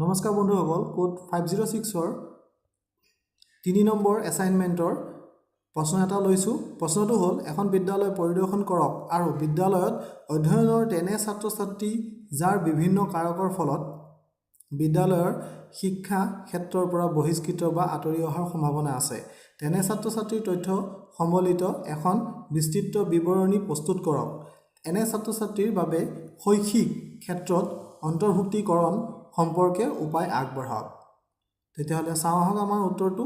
নমস্কাৰ বন্ধুসকল, কোড 506 ৰ 3 নম্বৰ এছাইনমেণ্টৰ প্ৰশ্ন এটা লৈছো। প্ৰশ্নটো হ'ল এখন বিদ্যালয় পৰিদৰ্শন কৰক আৰু বিদ্যালয়ত অধ্যয়নৰ তেনে ছাত্ৰ-ছাত্ৰী যাৰ বিভিন্ন কাৰকৰ ফলত বিদ্যালয়ৰ শিক্ষা ক্ষেত্ৰৰ পৰা বহিষ্কৃত বা আঁতৰি অহাৰ সম্ভাৱনা আছে। তেনে ছাত্ৰ-ছাত্ৰীৰ তথ্য সম্বলিত এখন বিস্তৃত বিৱৰণী প্ৰস্তুত কৰক। এনে ছাত্ৰ-ছাত্ৰীৰ বাবে শৈক্ষিক ক্ষেত্ৰত অন্তৰ্ভুক্তিকৰণ সম্পৰ্কে উপায় আগবঢ়াওক। তেতিয়াহ'লে চাওঁ আহক আমাৰ উত্তৰটো।